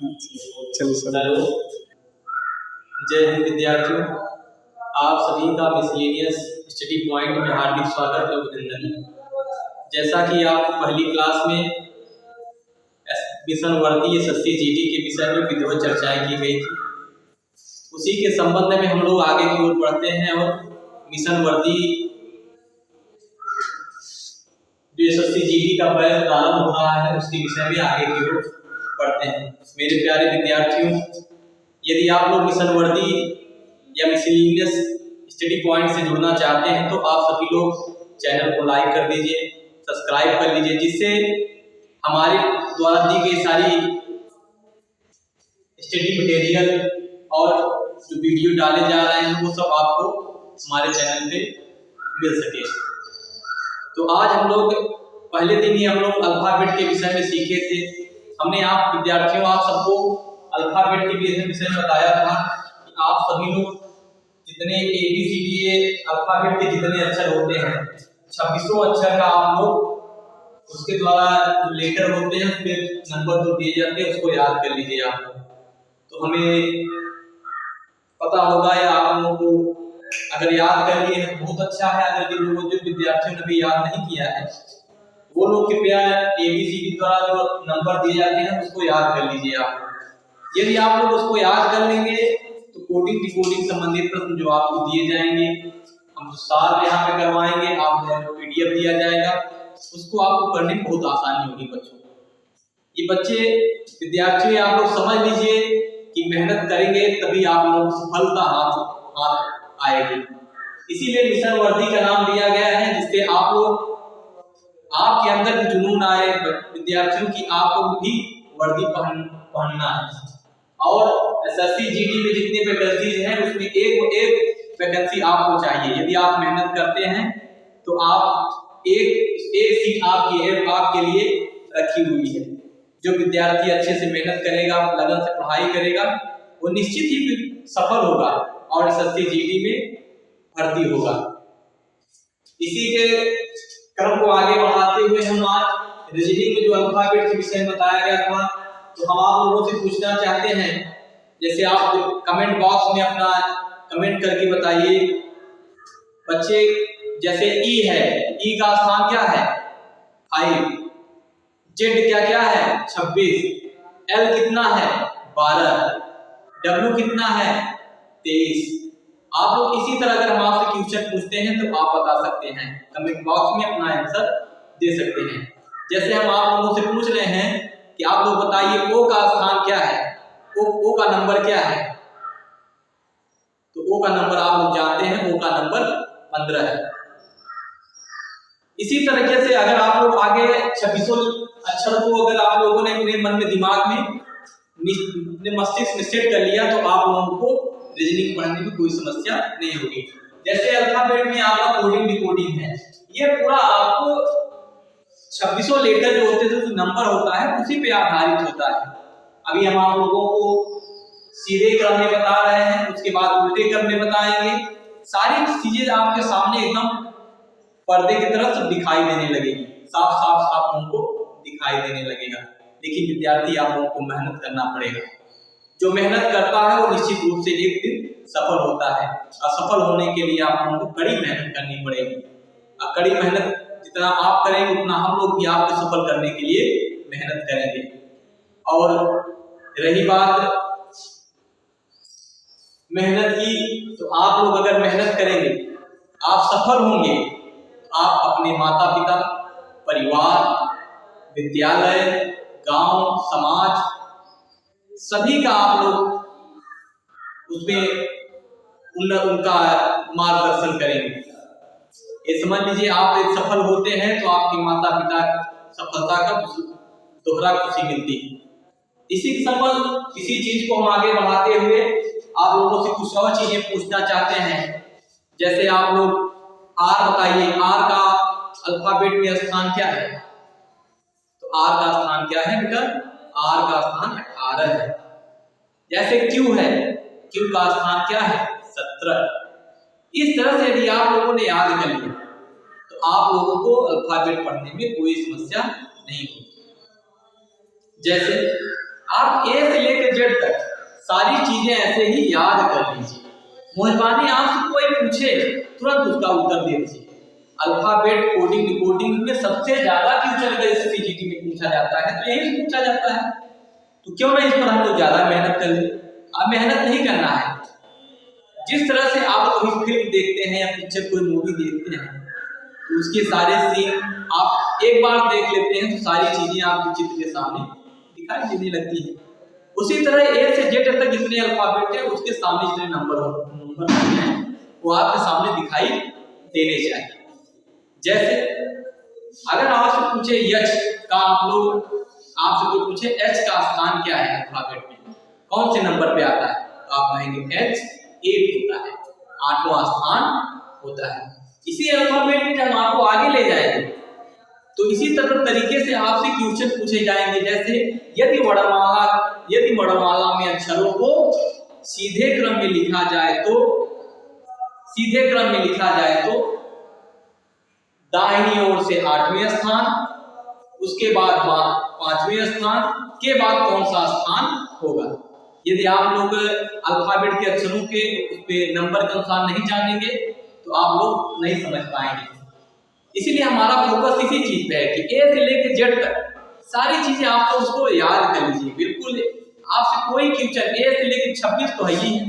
चलिए sir. Hello, जय हिंद विद्यार्थियों। आप सभी का मिसलेनियस स्टडी पॉइंट में हार्दिक स्वागत और अभिनंदन। जैसा कि आपको पहली क्लास में मिशन वर्दी एसएससी जीडी के विषय में विधिवत चर्चाएं की गई थी, उसी के संबंध में हम लोग आगे की ओर बढ़ते हैं और मिशन वर्दी जो एसएससी जीडी का बैच प्रारंभ हो रहा है उसके विषय में आगे की ओर बढ़ते हैं। मेरे प्यारे विद्यार्थियों, यदि आप लोग मिशन वर्दी या मिसलेनियस स्टडी पॉइंट से जुड़ना चाहते हैं तो आप सभी लोग चैनल को लाइक कर दीजिए, सब्सक्राइब कर लीजिए, जिससे हमारे द्वारा दी गई सारी स्टडी मटेरियल और जो वीडियो डाले जा रहे हैं वो सब आपको हमारे चैनल पे मिल सके। तो आज हम लोग पहले दिन ही हम लोग अल्फाबेट के विषय में सीखे थे। हमने आप विद्यार्थियों आप सबको अल्फाबेट के विषय में बताया था कि आप सभी लोग जितने ABCD अल्फाबेट के जितने अक्षर होते हैं 2600 अक्षर का आप लोग उसके द्वारा जो लेटर होते हैं उसके नंबर जो दिए जाते हैं उसको याद कर लीजिए आप लोग। तो हमें पता होगा या आप लोगों को अगर याद कर लिए तो बहुत अच्छा है। अगर जिन लोगों जो विद्यार्थियों ने भी याद नहीं किया है वो लोग कृपया ABCD द्वारा जो नंबर दिए जाते हैं उसको याद कर लीजिए आप। यदि आप लोग उसको याद कर लेंगे तो कोडिंग डिकोडिंग संबंधित प्रश्न जो आपको दिए जाएंगे हम जो सार यहाँ पे करवाएंगे, आप लोगों को PDF दिया जाएगा, उसको आपको करने में बहुत आसानी होगी। बच्चों, ये बच्चे विद्यार्थियों आप लोग समझ लीजिए कि मेहनत करेंगे तभी आप लोगों को सफलता हाथ आएगी। इसीलिए मिशन वर्दी का नाम दिया गया है, जिससे आप लोग आपके अंदर भी जुनून आए विद्यार्थियों की आपको भी वर्दी पहनना है। और एसएससी जीडी में जितने वैकेंसीज हैं उसमें एक वैकेंसी आपको चाहिए। यदि आप मेहनत करते हैं तो आप एक सीट आपके लिए रखी हुई है। जो विद्यार्थी अच्छे से मेहनत करेगा, लगन से पढ़ाई करेगा, वो निश्चित ही सफल होगा और एसएससी जीडी में भर्ती होगा। इसी के क्रम को आगे बढ़ाते हुए हम आज रीजनिंग में जो अल्फाबेट के विषय में बताया गया था तो हम आप लोगों से पूछना चाहते हैं, जैसे आप कमेंट बॉक्स में अपना कमेंट करके बताइए बच्चे। जैसे ई है, ई का स्थान क्या है 5, जेड क्या है 26, एल कितना है 12, डब्ल्यू कितना है 23। आप लोग इसी तरह अगर हम आपसे क्वेश्चन पूछते हैं तो आप बता सकते हैं, कमेंट बॉक्स में अपना आंसर दे सकते हैं। जैसे हम आप लोगों से पूछ रहे हैं कि आप लोग बताइए ओ का स्थान क्या है, ओ का नंबर क्या है। तो ओ का नंबर आप लोग जानते हैं, ओ का नंबर 15 है। इसी तरीके से अगर आप लोग आगे 2600 अक्षर को अगर आप लोगों ने अपने मन में दिमाग में अपने मस्तिष्क में सेट कर लिया तो आप लोगों को रीजनिंग पढ़ने में कोई समस्या नहीं होगी। जैसे अल्फाबेट में आपका कोडिंग डिकोडिंग है, ये पूरा आपको 2600 लेटर जो होते हैं जो नंबर होता है उसी पे आधारित होता है। अभी हम आप लोगों को सीधे क्रम में बता रहे हैं, उसके बाद उल्टे क्रम में बताएंगे। सारी चीजें आपके सामने एकदम पर्दे की तरफ दिखाई देने लगेगी, साफ साफ आप लोगों को दिखाई देने लगेगा। लेकिन विद्यार्थी आप लोगों को मेहनत करना पड़ेगा। जो मेहनत करता है वो निश्चित रूप से एक दिन सफल होता है। असफल होने के लिए आप लोगों को कड़ी मेहनत करनी पड़ेगी। और कड़ी मेहनत जितना आप करेंगे उतना हम लोग भी आपको सफल करने के लिए मेहनत करेंगे। और रही बात मेहनत की, तो आप लोग अगर मेहनत करेंगे आप सफल होंगे। आप अपने माता पिता, परिवार, विद्यालय, गांव, समाज सभी का आप लोग उसमें उनका मार्गदर्शन करेंगे। ये समझ लीजिए आप एक सफल होते हैं तो आपके माता पिता सफलता का दोहरा खुशी मिलती है। इसी संबंध इसी चीज को हम आगे बढ़ाते हुए आप लोगों से कुछ और चीजें पूछना चाहते हैं। जैसे आप लोग आर बताइए, आर का अल्फाबेट में स्थान क्या है। तो आर का स्थान क्या है बेटा, आर का स्थान 18 है। जैसे क्यू है, क्यू का स्थान क्या है 17। इस तरह से यदि आप लोगों ने याद कर लिया तो आप लोगों को अल्फाबेट पढ़ने में कोई समस्या नहीं होगी। जैसे आप ए से लेकर ही याद कर लीजिए। मेहरबानी आपसे कोई पूछे तुरंत उसका उत्तर दे दीजिए। अल्फाबेट कोडिंग डिकोडिंग में सबसे ज्यादा फ्यूचर अगर एसएससी में पूछा जाता है तो यही पूछा जाता है। तो क्यों ना इस पर हम लोग ज्यादा मेहनत कर लें। अब मेहनत नहीं करना है, जिस तरह से आप कोई फिल्म देखते हैं या पिक्चर कोई मूवी देखते हैं तो उसके सारे सीन आप एक बार देख लेते हैं तो सारी चीजें आपके चित्र के सामने दिखाई देने लगती है। उसी तरह ए से जेड तक जितने अल्फाबेट है उसके सामने जितने नंबर हैं वो आपके सामने दिखाई देने चाहिए। जैसे अगर आपसे पूछे यच का आपसे कोई पूछे एच का स्थान क्या है अल्फाबेट में, कौन से नंबर पे आता है, तो आप कहेंगे एच 8 होता है, 8वां स्थान होता है। इसी अल्फाबेट में जब आपको आगे ले जाएंगे तो इसी तरह तरीके से आपसे क्वेश्चन पूछे जाएंगे। जैसे यदि वर्णमाला में अक्षरों को सीधे क्रम में लिखा जाए तो दाहिनी ओर से 8वें स्थान, उसके बाद 5वें स्थान के बाद कौन सा स्थान होगा। यदि आप लोग अल्फाबेट के अक्षरों के नंबर के अनुसार नहीं जानेंगे तो आप लोग नहीं समझ पाएंगे। इसीलिए हमारा फोकस इसी चीज पे है कि ए से लेकर जेड तक सारी चीजें आप लोग उसको याद कर लीजिए। बिल्कुल आपसे कोई क्वेश्चन ए से लेकर 26 तो है ही है,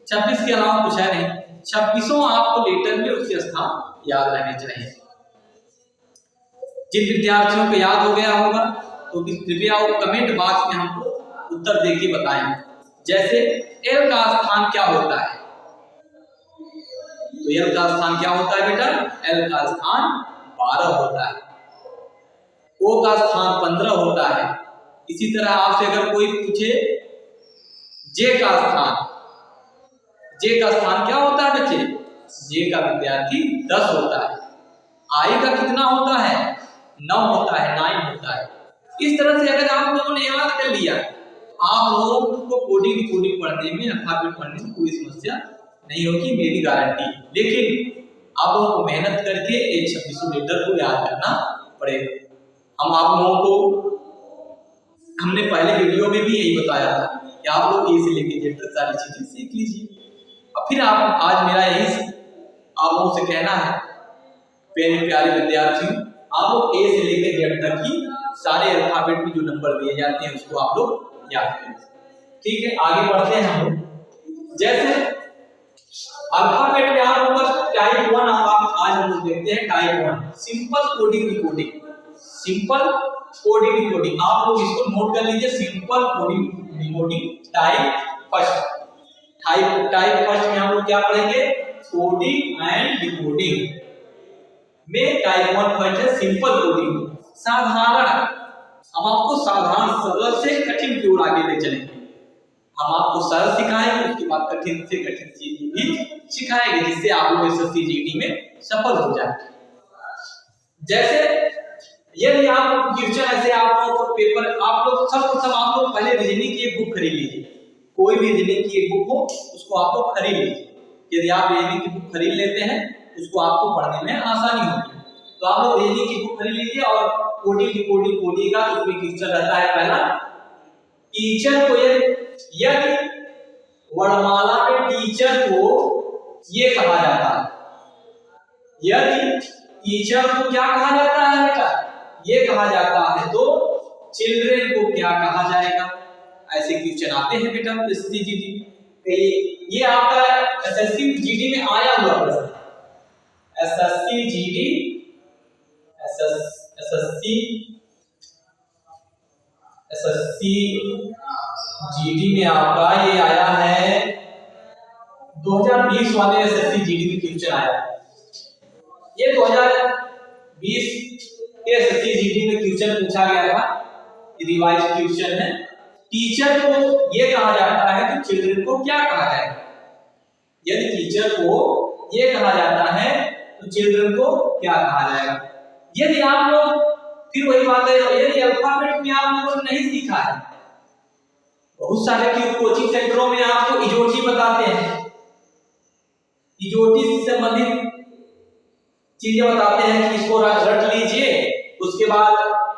26 के अलावा कुछ है नहीं, 26 आपको लेटर में उसके स्थान याद रहने चाहिए। जिन विद्यार्थियों को याद हो गया होगा तो कृपया वो कमेंट बॉक्स में हमको उत्तर देके बताएं। जैसे एल का स्थान क्या होता है, तो एल का स्थान क्या होता है बेटा, एल का स्थान 12 होता है। ओ का स्थान 15 होता है। इसी तरह आपसे अगर कोई पूछे जे का स्थान क्या होता है बच्चे, जे का विद्यार्थी 10 होता है। आई का कितना होता है, 9 होता है, 9 होता है। इस तरह से अगर आप लोगों ने याद कर लिया आप लोगों को कोडिंग डिकोडिंग पढ़ने में, अल्फाबेट पढ़ने में कोई समस्या नहीं होगी, मेरी गारंटी। लेकिन आप लोगों को मेहनत करके इन 26 लेटर को याद करना पड़ेगा। हम आप लोगों को हमने पहले वीडियो में भी यही बताया था कि आप लोग ए से लेकर जेड तक सारी चीजें सीख लीजिए। और फिर आज मेरा यही आप लोगों से कहना है, प्यारे प्यारे विद्यार्थियों, आप लोग ए से लेकर जेड तक ही सारे अल्फाबेट में जो नंबर दिए जाते हैं उसको आप लोग याद करें। ठीक है, आगे बढ़ते हैं हम लोग। जैसे अल्फाबेट में आप लोग टाइप 1 आज हम लोग देखते हैं type 1 simple coding decoding. Simple coding decoding आप लोग इसको नोट कर लीजिए। Simple coding decoding type first में हम लोग क्या पढ़ेंगे, कोडिंग एंड डिकोडिंग में टाइप 1 फर्स्ट है सिंपल कोडिंग, साधारण। हम आपको साधारण सरल से कठिन की ओर आगे ले चलेंगे। हम आपको सरल सिखाएंगे, उसके बाद कठिन से कठिन चीजें भी सिखाएंगे जिससे आप लोग एसएससी जीडी में सफल हो जाए। जैसे यदि आप क्वेश्चन ऐसे आप लोगों को पेपर आप लोग सब आप लोग पहले रीजनिंग की एक बुक खरीद लीजिए। कोई भी रीजनिंग की एक बुक हो उसको आप लोग खरीद लीजिए। यदि आप रीजनिंग की बुक खरीद लेते हैं उसको आपको पढ़ने में आसानी होगी। तो आप लोग रीजनिंग की बुक खरीद लीजिए और कोडिंग डिकोडिंग बोलिएगा तो उसमें क्वेश्चन रहता है पहला, टीचर को यदि वर्णमाला में टीचर को ये कहा जाता है, यदि टीचर को क्या कहा जाता है बेटा, ये कहा जाता है तो चिल्ड्रेन को क्या कहा जाएगा। ऐसे क्वेश्चन आते हैं बेटा एसएससी जीडी में। ये आपका एसएससी जीडी में आया हुआ प्रश्न, एसएससी जीडी में आपका ये आया है 2020 वाले एसएससी जीडी में क्वेश्चन आया है। ये 2020 के एसएससी जीडी में क्वेश्चन पूछा गया था, रिवाइज क्वेश्चन है। टीचर को ये कहा जाता है तो चिल्ड्रन को क्या कहा जाएगा। यदि टीचर को ये कहा जाता है तो चिल्ड्रन को क्या कहा जाएगा। यदि आप लोग फिर वही बात है, यदि अल्फाबेट में आप लोगों ने नहीं सीखा है, बहुत सारे कोचिंग सेंटरों में आपको इजोटी बताते हैं, इजोटी से संबंधित चीजें बताते हैं कि इसको रट लीजिए, उसके बाद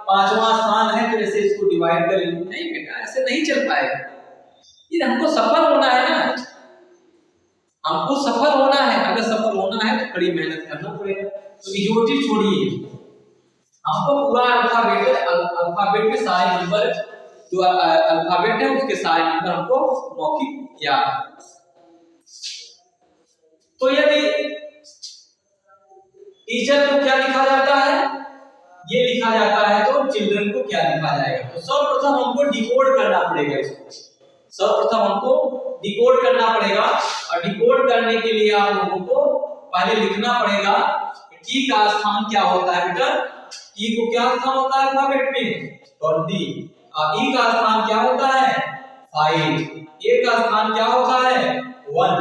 5वां स्थान है तो ऐसे इसको डिवाइड कर लीजिए। नहीं बेटा, ऐसे नहीं चल पाएगा। ये हमको सफल होना है ना, हमको सफल होना है। अगर सफल होना है तो कड़ी मेहनत करना पड़ेगा। तो इजोटिव छोड़िए, हमको पूरा अल्फाबेट के सारे नंबर, जो अल्फाबेट है उसके सारे नंबर हमको मौखिक याद। तो यदि टीचर को क्या लिखा जाता है, ये लिखा जाता है, तो चिल्ड्रन को क्या लिखा जाएगा। तो सर्वप्रथम हमको डिकोड करना पड़ेगा इसको, सर्वप्रथम हमको डिकोड करना पड़ेगा। और डिकोड करने के लिए आप लोगों को पहले लिखना पड़ेगा टी का स्थान क्या होता है बेटा, टी को क्या स्थान होता है अल्फाबेट में 20, और ई का स्थान क्या होता है 5, ए का स्थान क्या होता है 1,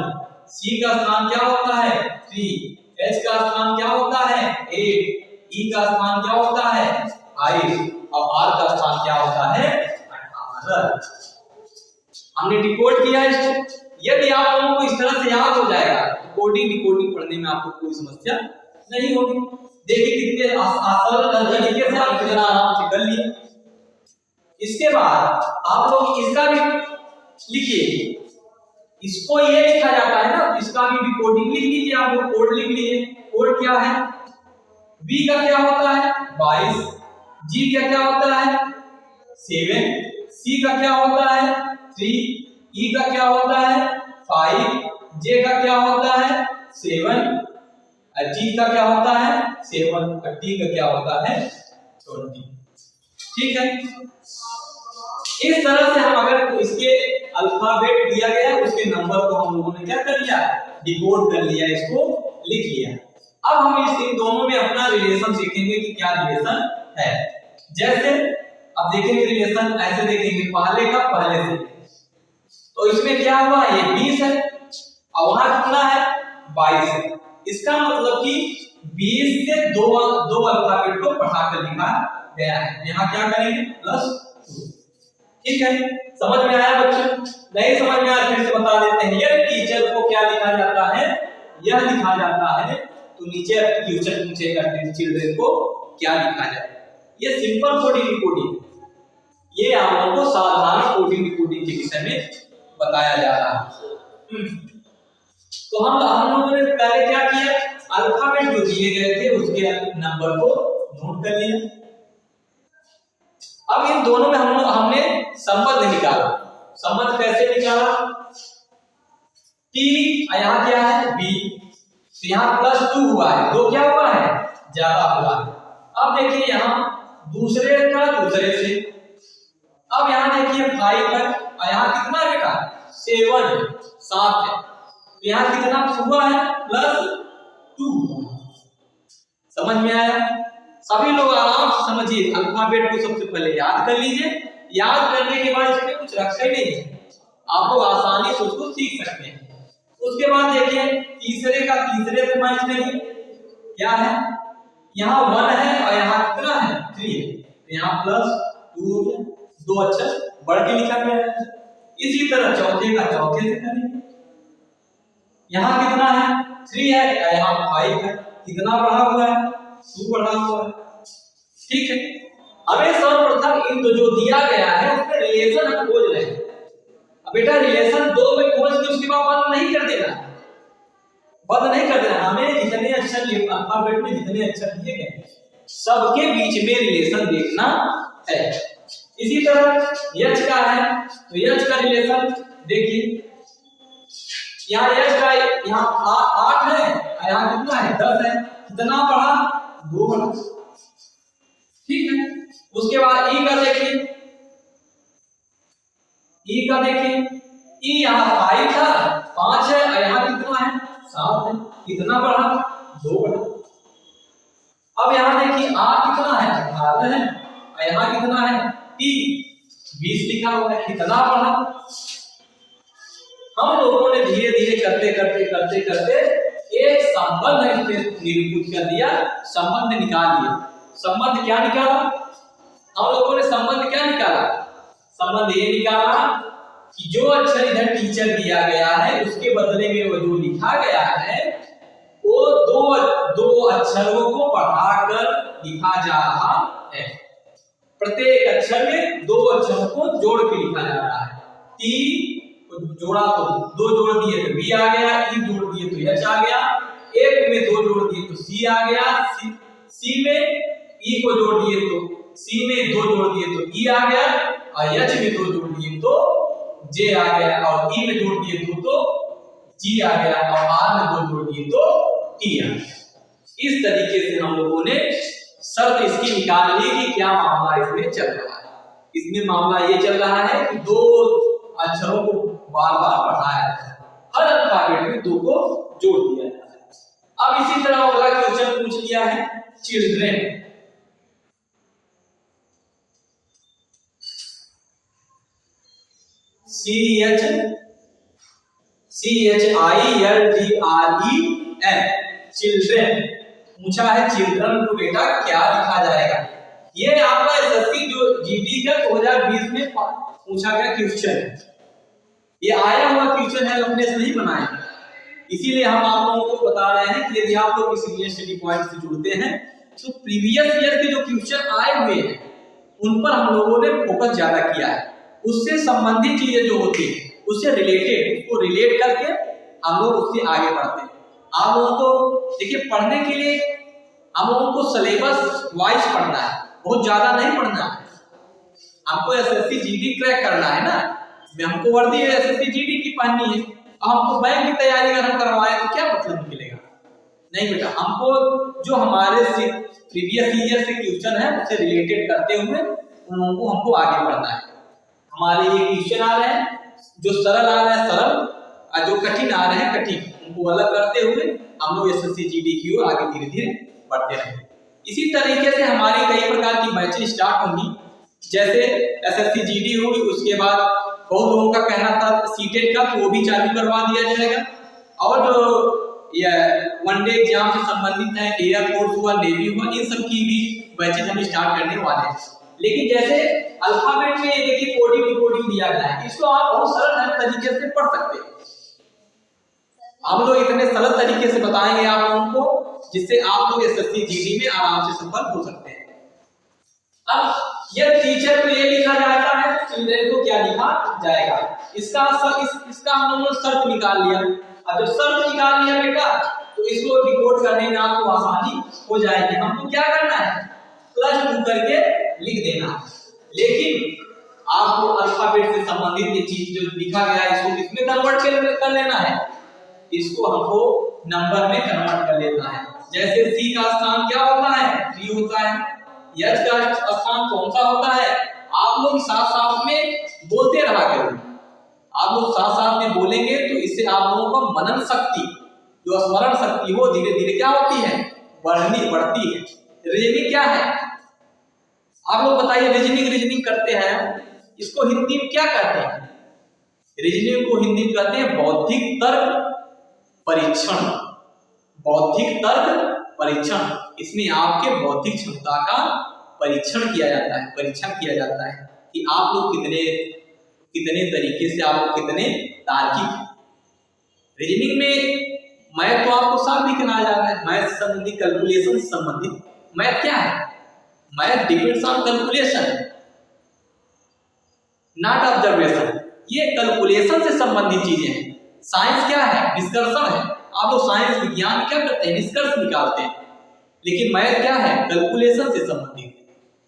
सी का स्थान क्या होता है 3, एच का स्थान क्या होता है 8, ई का स्थान क्या होता है 5, और आर का स्थान क्या होता है 18। हमने डिकोड किया इसको। यदि आप लोगों को इस तरह से याद हो जाएगा, कोडिंग डिकोडिंग पढ़ने में आपको कोई समस्या नहीं होगी। देखिए कितने आसान तरीके से आप कितना आराम से कर लिए। इसके बाद आप लोग इसका भी लिखिए, इसको ये लिखा जाता है ना, इसका भी डिकोडिंग लिख लीजिए। आप लोग कोड लिख लीजिए। कोड क्या है, बी का क्या होता है 22, जी का क्या होता है 7, सी का क्या होता है 3, ई का क्या होता है 5, जे का क्या होता है 7, जी का क्या होता है 7, और टी का क्या होता है 20। ठीक है, इस तरह से हम अगर इसके अल्फाबेट दिया गया उसके नंबर को हम लोगों ने क्या कर लिया, डिकोड कर लिया, इसको लिख लिया। अब हम इन दोनों में अपना रिलेशन देखेंगे कि क्या रिलेशन है। जैसे अब देखेंगे रिलेशन, ऐसे देखेंगे पहले का पहले से, तो इसमें क्या हुआ, ये 20 है और वहां कितना है 22 है। इसका मतलब कि 20 से दो अल्फाबेट को बढ़ाकर लिखा गया है। यहाँ क्या करेंगे +2। ठीक है, समझ में आया बच्चों? नहीं समझ में आया फिर से बता देते हैं। यह टीचर को क्या लिखा जाता है, यह लिखा जाता है, तो नीचे फ्यूचर पूछेगा चिल्ड्रन को क्या लिखा जाए। ये सिंपल कोडिंग डिकोडिंग, ये आप लोगों को साधारण कोडिंग डिकोडिंग के विषय में बताया जा रहा है। तो हम लोगों ने पहले क्या किया, अल्फाबेट जो दिए गए थे उसके नंबर को नोट कर लिया। अब इन दोनों में हमने संबंध निकाला। संबंध कैसे निकाला, टी यहाँ क्या है बी, तो यहाँ +2 हुआ है, 2 क्या हुआ है ज्यादा हुआ है। अब देखिए यहाँ दूसरे का दूसरे से, अब यहाँ देखिए 5 है और यहाँ कितना बेटा 7 है, तो यहाँ कितना हुआ है +2। समझ में आया? सभी लोग आराम से समझिए, अल्फाबेट को सबसे पहले याद कर लीजिए। याद करने के बाद इसमें कुछ रखा ही नहीं है, आप लोग आसानी से उसको सीख सकते हैं। उसके बाद देखिए तीसरे का तीसरे से मैच करिए, क्या है यहाँ 1 है और यहाँ कितना है 3 है, तो यहाँ +2 है, 2 अक्षर बढ़ के लिखा गया है। इसी तरह चौथे का चौथे से करेंगे, यहाँ कितना है 3 है, यहाँ 5 है, कितना बढ़ा हुआ है 2 बढ़ा हुआ है। ठीक है, हमें सर्वप्रथम इन जो दिया गया है उसमें रिलेशन हम खोज रहे हैं। अब बेटा रिलेशन 2 में खोज के उसके बाद बंद नहीं कर देना, बंद नहीं कर देना। हमें जितने अक्षर अल्फाबेट में जितने अक्षर दिए गए सबके बीच में रिलेशन देखना है। इसी तरह यच का है, तो यच का रिलेशन देखिए, यहाँ यच का यहाँ 8 है और यहाँ कितना है 10 है, कितना बढ़ा 2 बढ़ा। ठीक है, उसके बाद ई का देखिए, ई का देखिए, ई यहाँ 5 था 5 है और यहाँ कितना है 7 है, कितना बढ़ा 2 बढ़ा। अब यहाँ देखिए आर कितना है 18 है और यहाँ कितना है टी 20 लिखा हुआ है, कितना बढ़ा। हम लोगों ने धीरे धीरे करते करते करते करते एक संबंध निरूपित कर दिया, संबंध निकाल दिया। संबंध क्या निकाला हम लोगों ने, संबंध क्या निकाला, संबंध ये निकाला कि जो अक्षर इधर टीचर दिया गया है उसके बदले में वो जो लिखा गया है वो दो अक्षरों को बढ़ाकर लिखा जा रहा है। प्रत्येक अक्षर में 2 अक्षरों को जोड़ के लिखा जा रहा है। टी तो जोड़ा तो दो जोड़ दिए तो बी आ गया, ई जोड़ दिए तो एच आ गया, एक में दो जोड़ दिए तो सी आ गया, सी में ई को जोड़ दिए तो सी में दो जोड़ दिए तो ई आ गया, और एच में दो जोड़ दिए तो जे आ गया, और ई में जोड़ दिए तो जी आ गया, और आर में दो जोड़ दिए तो टी आ गया। इस तरीके से हम लोगों ने शर्त इसकी निकाल ली कि क्या मामला इसमें चल रहा है। इसमें मामला ये चल रहा है कि दो अक्षरों को बार बार बढ़ाया जाए, हर अल्फाबेट में दो को जोड़ दिया जाता है। अब इसी तरह अगला क्वेश्चन पूछ लिया है चिल्ड्रेन। CHILDREN चिल्ड्रेन पूछा है। चिल्ड्रन को बेटा क्या लिखा जाएगा? ये आपका एसएससी जो जीडी का 2020 में पूछा गया क्वेश्चन है, ये आया हुआ क्वेश्चन है, हमने नहीं बनाया, इसीलिए हम आप लोगों को बता रहे हैं कि यदि आप लोग इस रीजन स्टडी पॉइंट से जुड़ते हैं तो प्रीवियस ईयर के जो क्वेश्चन आए हुए हैं उन पर हम लोगों ने फोकस ज्यादा किया है, उससे संबंधित चीजें जो होती है उससे रिलेटेड, उसको रिलेट करके हम लोग उससे आगे बढ़ते हैं। आप लोगों को देखिए पढ़ने के लिए हम लोगों को सिलेबस वाइज पढ़ना है, बहुत ज्यादा नहीं पढ़ना है। हमको एसएससी जीडी क्रैक करना है ना, हमको वर्दी एसएससी जीडी की पढ़नी है, हमको बैंक की तैयारी अगर हम करवाए तो क्या मतलब निकलेगा? नहीं बेटा, हमको जो हमारे प्रीवियस ईयर से क्वेश्चन है उससे रिलेटेड करते हुए उन लोगों को हमको आगे बढ़ना है। हमारे ये क्वेश्चन आ रहे हैं, जो सरल आ रहे हैं सरल, और जो कठिन आ रहे हैं कठिन, उनको अलग करते हुए हम लोग एसएससी जीडी की ओर आगे धीरे धीरे बढ़ते रहेंगे। इसी तरीके से हमारी कई प्रकार की बैचें स्टार्ट होंगी, जैसे एसएससी जीडी होगी, उसके बाद बहुत लोगों का कहना था सीटेट का, तो वो भी चालू करवा दिया जाएगा, और जो ये वनडे एग्जाम से संबंधित है, एयरफोर्स हुआ, नेवी हुआ, इन सब की भी बैचेज हम स्टार्ट करने वाले हैं। लेकिन जैसे अल्फाबेट में देखिए कोडिंग डिकोडिंग दिया गया है, इसको आप बहुत सरल तरीके से पढ़ सकते हैं। हम लोग इतने सरल तरीके से बताएंगे आप लोगों को, जिससे आप लोग एसएससी जीडी में आराम से सफल हो सकते हैं। अब ये टीचर को ये लिखा जाता है, चिल्ड्रेन को क्या लिखा जाएगा? इसका हम लोगों ने शर्त निकाल लिया। अब जब शर्त निकाल लिया बेटा तो इसको डिकोड करने में आपको आसानी हो जाएगी। हमको क्या करना है? +2 करके लिख देना है। लेकिन आपको अल्फाबेट से संबंधित ये चीज जो लिखा गया है इसको किसमें कन्वर्ट कर लेना है? इसको हमको नंबर में कन्वर्ट कर लेना है। जैसे सी का स्थान क्या होता है? 3 होता है। एच का स्थान कौन सा होता है? आप लोग साथ साथ में बोलते रहा करें, आप लोग साथ साथ में बोलेंगे तो इससे आप लोगों को मनन शक्ति, जो स्मरण शक्ति हो धीरे धीरे क्या होती है? बढ़ती है। रीजनिंग क्या है? आप लोग बताइए, रीजनिंग करते हैं, इसको हिंदी में क्या कहते हैं? रीजनिंग को हिंदी में कहते हैं बौद्धिक तर्क परीक्षण। बौद्धिक तर्क परीक्षण, इसमें आपके बौद्धिक क्षमता का परीक्षण किया जाता है, परीक्षण किया जाता है कि आप लोग कितने तरीके से, आप लोग कितने तार्किक हैं। रीजनिंग में मैथ तो आपको साफ भी कहना जाता है, मैथ से संबंधित, कैलकुलेशन से संबंधित। मैथ क्या है? Math depends on calculation not observation. ये कैलकुलेशन से संबंधित चीजें हैं। साइंस क्या है? डिस्कशन है। आप लोग साइंस विज्ञान क्या करते हैं? निष्कर्ष निकालते हैं। लेकिन मैथ क्या है? कैलकुलेशन से संबंधित,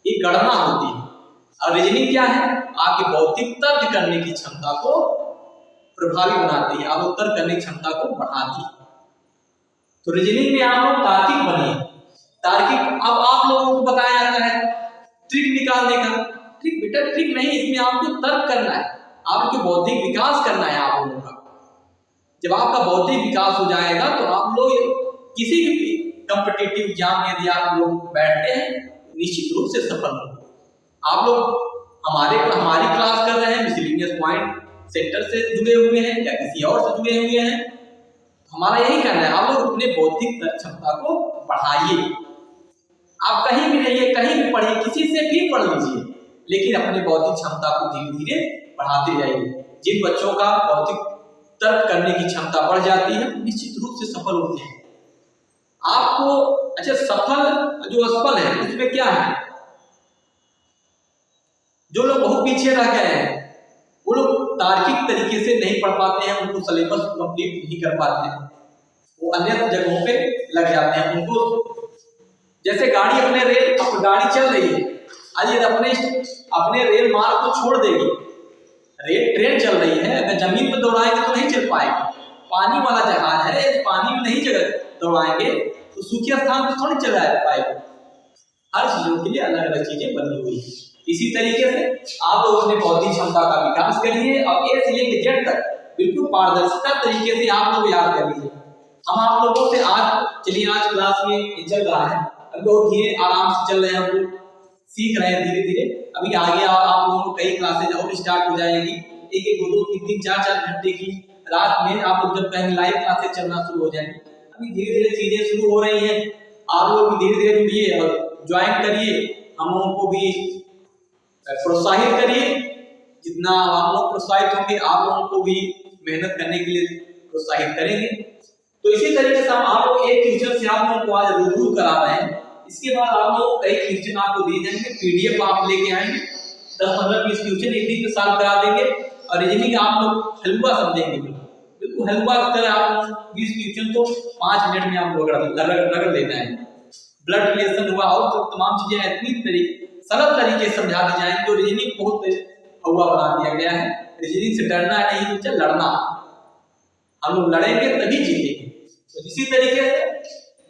ये गणना होती है। और रीजनिंग क्या है? आपकी बौद्धिक तर्क करने की क्षमता को प्रभावी बनाती है, आप लोग तर्क करने की क्षमता को बढ़ाती है। तो रीजनिंग में आप लोग तार्किक बनिए। तार्किक, अब आप लोगों को बताया जाता है ट्रिक निकालने का। ट्रिक बेटा ट्रिक नहीं, इसमें आपको तर्क करना है, आपको बौद्धिक विकास करना है आप लोगों का। जब आपका बौद्धिक विकास हो जाएगा तो आप लोग किसी भी कॉम्पिटिटिव एग्जाम में यदि आप लोग बैठते हैं निश्चित रूप से सफल होंगे। आप लोग हमारी क्लास कर रहे हैं, मिसलेनियस पॉइंट सेंटर से जुड़े हुए हैं या किसी और से जुड़े हुए हैं, हमारा यही कहना है आप लोग अपने बौद्धिक क्षमता को बढ़ाइए। आप कहीं भी रहिए, कहीं भी पढ़िए, किसी से भी पढ़ लीजिए, लेकिन अपने बौद्धिक क्षमता को धीरे धीरे बढ़ाते जाइए। जिन बच्चों का बौद्धिक तर्क करने की क्षमता बढ़ जाती है निश्चित रूप से सफल होते हैं। आपको अच्छा, सफल जो असफल है उसमें क्या है? जो लोग बहुत पीछे रह गए हैं वो लोग तार्किक तरीके से नहीं पढ़ पाते हैं, उनको सिलेबस कंप्लीट नहीं कर पाते हैं, वो अन्य जगहों पे लग जाते हैं। उनको जैसे गाड़ी अपने गाड़ी चल रही है, आज ये अपने रेल मार्ग को छोड़ देगी, ट्रेन चल रही है, अगर जमीन पर दौड़ाएंगे तो नहीं चल पाएगी। पानी वाला जहाज है, पानी में नहीं जगह दौड़ाएंगे तो सूखे स्थान पर थोड़ी चला पाएगा। हर चीजों के लिए अलग अलग चीजें बनी हुई है। इसी तरीके से आप लोग अपने बौद्धिक क्षमता का विकास करिए और ए से लेकर जेड तक बिल्कुल पारदर्शिता तरीके से आप लोग याद कर लीजिए। हम आप लोगों से आज क्लास में चल रहा है, अब लोग धीरे आराम से चल रहे हैं, हम लोग सीख रहे हैं धीरे धीरे। अभी आगे आप लोगों को कई क्लासेज और स्टार्ट हो जाएगी, एक 2 3 4 घंटे की रात में आप लोग जब कहेंगे लाइव क्लासेज चलना शुरू हो जाएंगे। अभी धीरे धीरे चीजें शुरू हो रही हैं, आप लोग भी धीरे धीरे जुड़िए और ज्वाइन करिए, हम लोगों को भी प्रोत्साहित करिए। जितना हम लोग प्रोत्साहित होंगे आप लोगों को भी मेहनत करने के लिए प्रोत्साहित करेंगे। तो इसी तरीके से हम आप लोग एक क्वेश्चन से आप लोगों को आज रूबरू करा रहे हैं। इसके बाद आप लोग कई क्वेश्चन आपको दिए जाएंगे, पीडीएफ आप लेके आएंगे, 10-15-20 क्वेश्चन एक दिन में सॉल्व करा देंगे और रीजनिंग आप लोग हलवा समझेंगे, बिल्कुल हलवा की तरह आप 20 क्वेश्चन को 5 मिनट में आप लोग रगड़ लेना है। ब्लड रिलेशन हुआ और तमाम चीजें इतनी सरल तरीके से समझा दी जाएंगी। तो रीजनिंग बहुत हवा बना दिया गया है, रीजनिंग से डरना नहीं, मुझे लड़ना, हम लोग लड़ेंगे तभी जीतेंगे। तो इसी तरीके से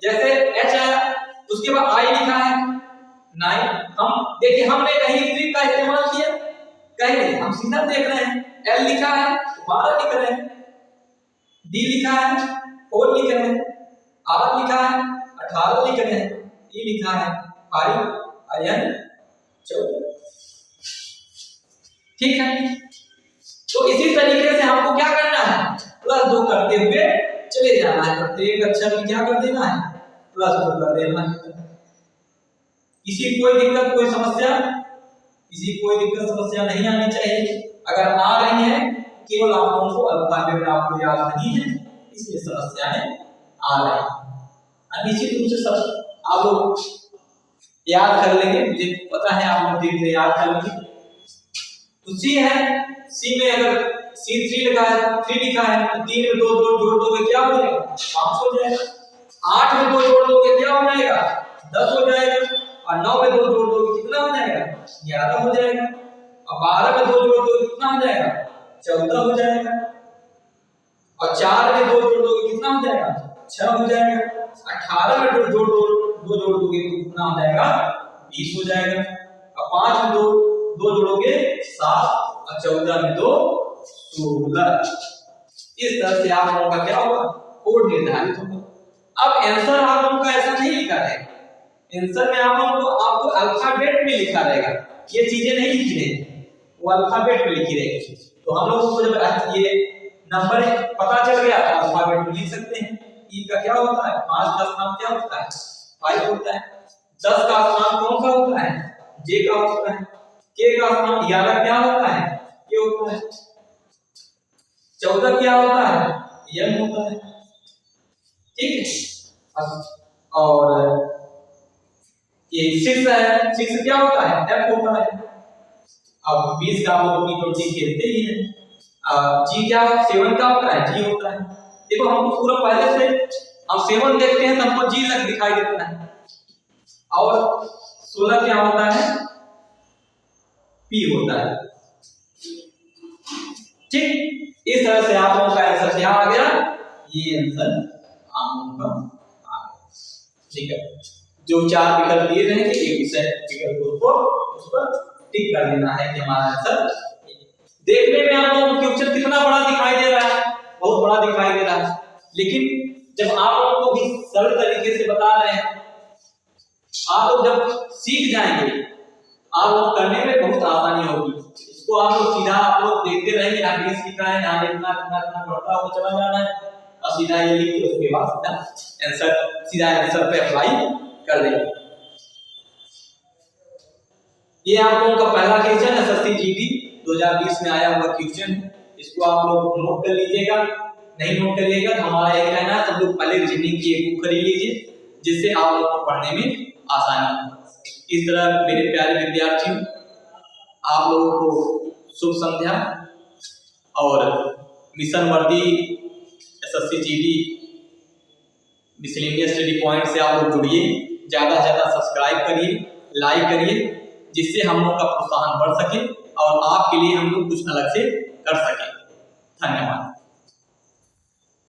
जैसे एच आया उसके बाद आई लिखा है 9, हम देखिए हमने कहीं ट्रिक का इस्तेमाल किया कहीं नहीं, हम सीधा देख रहे हैं। एल लिखा है 12 लिख रहे हैं, डी लिखा है 4 लिख रहे हैं, आर लिखा है 18 लिख रहे हैं, ई लिखा है 5 आयन 14। ठीक है, तो इसी तरीके से हमको क्या करना है, +2 करते हुए चले जाना है। प्रत्येक अक्षर में क्या कर देना है, +2 कर देना है। किसी कोई दिक्कत कोई समस्या नहीं आनी चाहिए। अगर आ रही है केवल आप लोगों को अल्फाबेट आपको याद नहीं है, इसलिए समस्याएं आ रही हैं। निश्चित रूप से सब आप लोग याद कर लेंगे, मुझे पता है आप लोग धीरे-धीरे याद कर लेंगे। तो सी है, सी में अगर C3 लिखा है 3 लिखा है तो 3 में 2 जोड़ दोगे क्या हो जाएगा, 5 हो जाएगा। 8 में 2 जोड़ दोगे क्या हो जाएगा, 10 हो जाएगा। और 9 में 2 जोड़ दोगे कितना हो जाएगा, 11 हो जाएगा। और 12 में 2 जोड़ दोगे कितना हो जाएगा, 14 हो जाएगा। और 4 में 2 जोड़ दोगे कितना हो जाएगा, 6 हो जाएगा। 18 में 2 जोड़ दोगे तो कितना हो जाएगा, 20 हो जाएगा। और 5 में 2 जोड़ोगे 7 और 14 में 2 16। इस तरह से आप लोगों का क्या होगा, कोड निर्धारित होगा। अब आंसर आप लोगों का ऐसा नहीं लिखा रहेगा, आंसर में आप लोगों को आपको अल्फाबेट में लिखा रहेगा, ये चीजें नहीं लिखी रहेगी, वो अल्फाबेट में लिखी रहेगी। तो हम लोगों को जब ये नंबर पता चल गया तो अल्फाबेट में लिख सकते हैं। ई का क्या होता है, 5 का स्थान क्या होता है, 5 होता है। 10 का स्थान कौन सा होता है, जे का होता है। के का स्थान 11 क्या होता है, के होता है। 14 क्या होता है, यन होता है। ठीक है, और ये 6 है, 6 क्या होता है, एफ होता है। अब 20 का हम लोग T20 खेलते ही हैं। जी क्या 7 का होता है, जी होता है। देखो हमको पूरा पहले से हम 7 देखते हैं तो हमको जी लग दिखाई देता है। और 16 क्या होता है, पी होता है। ठीक, इस तरह से आप लोगों का आंसर क्या आ गया, ये आंसर आप लोगों का आ गया। ठीक है, जो 4 विकल्प दिए रहेंगे एक विषय विकल्प को उस पर टिक कर देना है कि हमारा आंसर। देखने में आप लोगों को क्वेश्चन कितना बड़ा दिखाई दे रहा है, बहुत बड़ा दिखाई दे रहा है, लेकिन जब आप लोगों को भी सरल तरीके से बता रहे हैं, आप लोग जब सीख जाएंगे आप लोग करने में बहुत आसानी होगी। इसको आप लोग सीधा आप लोग देखते रहेंगे, यहाँ बेस लिखा है, यहाँ इतना बढ़ता हुआ चला जाना है और सीधा ये लिख के उसके बाद सीधा आंसर पे अप्लाई कर देंगे। ये आप लोगों का पहला क्वेश्चन है, एसएससी जीडी 2020 में आया हुआ क्वेश्चन है। इसको आप लोग नोट कर लीजिएगा, नहीं नोट करिएगा तो हमारा एक कहना है सब लोग पहले रीजनिंग की एक बुक खरीद लीजिए, जिससे आप लोग को पढ़ने में आसानी हो। इस तरह मेरे प्यारे विद्यार्थियों, आप लोगों को शुभ संध्या। और मिशन वर्दी SSC GD miscellaneous study point से आप लोग जुड़िए, ज़्यादा से ज़्यादा सब्सक्राइब करिए, लाइक करिए, जिससे हम लोग का प्रोत्साहन बढ़ सके और आपके लिए हम लोग कुछ अलग से कर सकें। धन्यवाद।